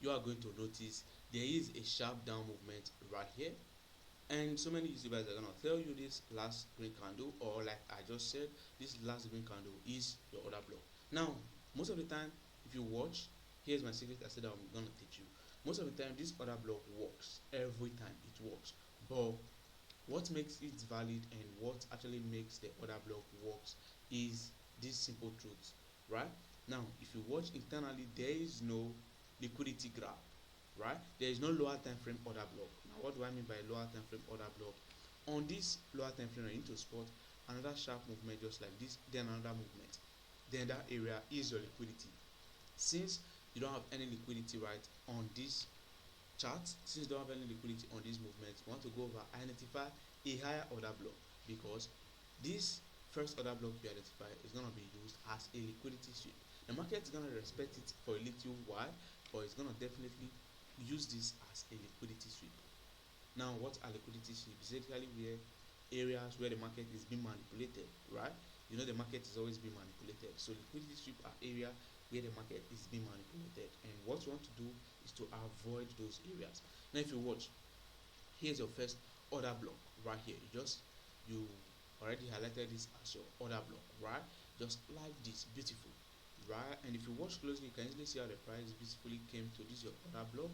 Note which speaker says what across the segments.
Speaker 1: you are going to notice there is a sharp down movement right here, and so many YouTubers are gonna tell you this last green candle, or like I just said, this last green candle is your order block. Now, most of the time, if you watch, here's my secret I said I'm gonna teach you. Most of the time, this order block works. Every time it works. But what makes it valid and what actually makes the order block works is this simple truth, right? Now, if you watch internally, there is no liquidity graph, right? There is no lower time frame order block. Now, what do I mean by lower time frame order block? On this lower time frame, I need to spot another sharp movement just like this, then another movement. Then that area is your liquidity. Since you don't have any liquidity right on this chart, since you don't have any liquidity on this movement, you want to go over identify a higher order block, because this first order block you identify is going to be used as a liquidity sweep. The market is going to respect it for a little while, but it's going to definitely use this as a liquidity sweep. Now, what are liquidity sweeps? Basically, where areas where the market is being manipulated, right? You know the market is always being manipulated. So liquidity sweep are area where the market is being manipulated, and what you want to do is to avoid those areas. Now, if you watch, here's your first order block right here. You already highlighted this as your order block, right? Just like this, beautiful, right? And if you watch closely, you can easily see how the price beautifully came to this your order block,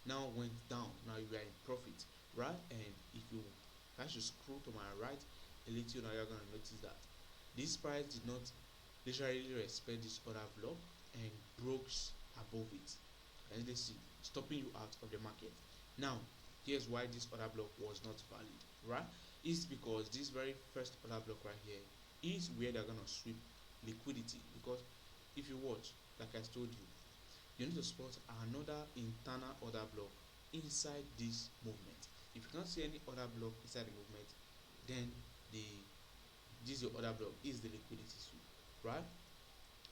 Speaker 1: now went down. Now you are in profit, right? And if you I should scroll to my right a little, now you're gonna notice that this price did not literally respect this order block and broke above it, and they see stopping you out of the market. Now, here's why this order block was not valid, right? It's because this very first order block right here is where they're gonna sweep liquidity. Because if you watch, like I told you, you need to spot another internal order block inside this movement. If you can't see any order block inside the movement, then the this your order block is the liquidity sweep, right?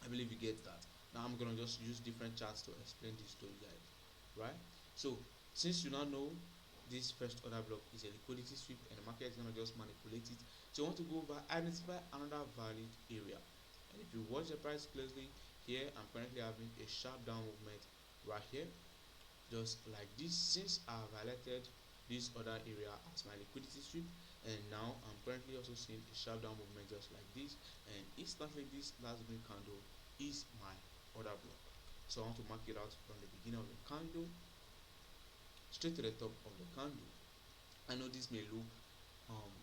Speaker 1: I believe you get that. Now I'm gonna just use different charts to explain this to you guys, right? So since you now know this first order block is a liquidity sweep and the market is gonna just manipulate it, so you want to go over identify another valid area. And if you watch the price closely, here I'm currently having a sharp down movement right here, just like this. Since I've highlighted this other area as my liquidity sweep, and now I'm currently also seeing a sharp down movement just like this, and instantly this last green candle is my order block. So I want to mark it out from the beginning of the candle straight to the top of the candle. I know um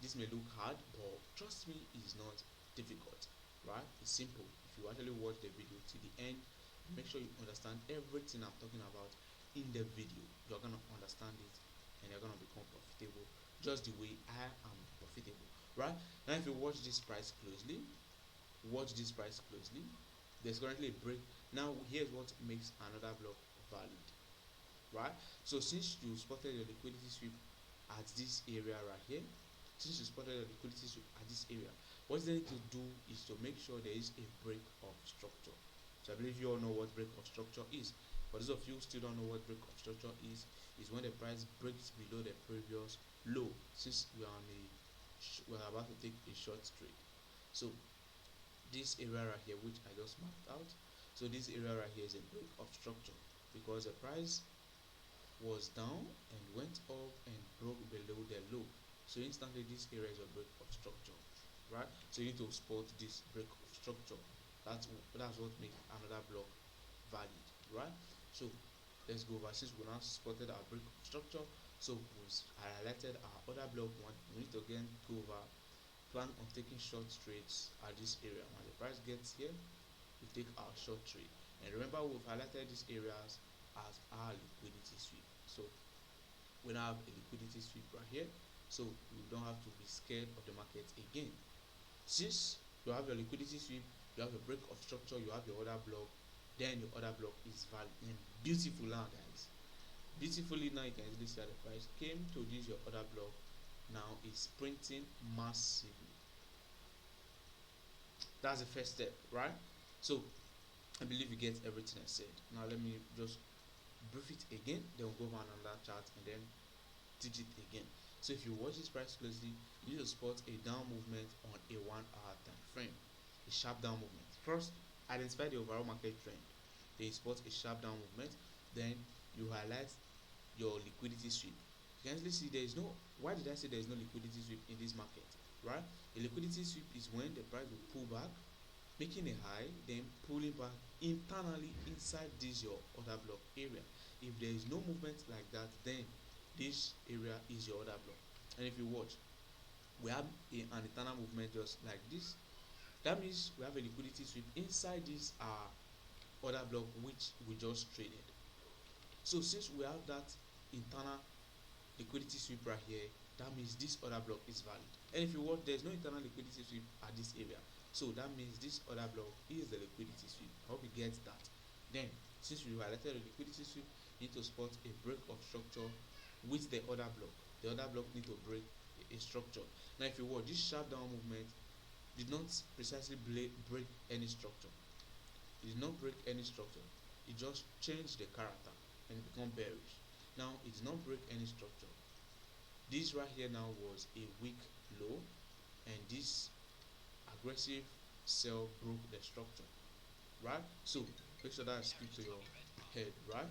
Speaker 1: this may look hard, but trust me, it's not difficult, right? It's simple. If you actually watch the video to the end, make sure you understand everything I'm talking about in the video. You're gonna understand it and you're gonna become profitable just the way I am profitable, right? Now, if you watch this price closely, there's currently a break. Now, here's what makes another block valid, right? So since you spotted your liquidity sweep at this area right here, what they need to do is to make sure there is a break of structure. So I believe you all know what break of structure is. For those of you who still don't know what break of structure is when the price breaks below the previous low. Since we're about to take a short trade, so this area right here, which I just marked out, so this area right here is a break of structure, because the price was down and went up and broke below the low. So instantly this area is a break of structure, right? So you need to spot this break of structure. That's what makes another block valid, right? So let's go over. Since we now spotted our break of structure, so we highlighted our other block one. We need to again go over, plan on taking short trades at this area. When the price gets here, we take our short trade. And remember, we've highlighted these areas as our liquidity sweep. So we now have a liquidity sweep right here, so you don't have to be scared of the market again. Since you have your liquidity sweep, you have a break of structure, you have your order block, then your order block is valid. And beautiful now, guys, beautifully now you can easily see that the price came to this your order block, now it's printing massively. That's the first step, right? So I believe you get everything I said. Now let me just brief it again, then we'll go over another chart and then teach it again. So if you watch this price closely, you need to spot a down movement on a 1 hour time frame, a sharp down movement. First, identify the overall market trend. Then you spot a sharp down movement. then you highlight your liquidity sweep. You can easily see there is no, why did I say there is no liquidity sweep in this market, right? A liquidity sweep is when the price will pull back, making a high, then pulling back internally inside this your order block area. If there is no movement like that, then this area is your order block. And if you watch, we have an internal movement just like this. That means we have a liquidity sweep inside this order block which we just traded. So since we have that internal liquidity sweep right here, that means this order block is valid. And if you want, there's no internal liquidity sweep at this area, so that means this order block is the liquidity sweep. I hope you get that. Then since we highlighted the liquidity sweep, you need to spot a break of structure with the order block. The order block need to break a structure. Now if you watch, this sharp down movement did not precisely break any structure. It did not break any structure. It just changed the character and become bearish. Now it did not break any structure. This right here now was a weak low, and this aggressive sell broke the structure, right? So make sure that stick to your head, right?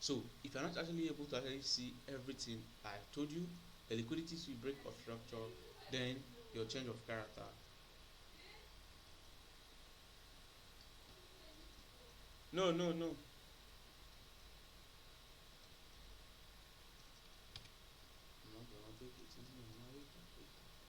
Speaker 1: So if you're not actually able to actually see everything I told you, the liquidity will break of structure, then your change of character. No, no, no.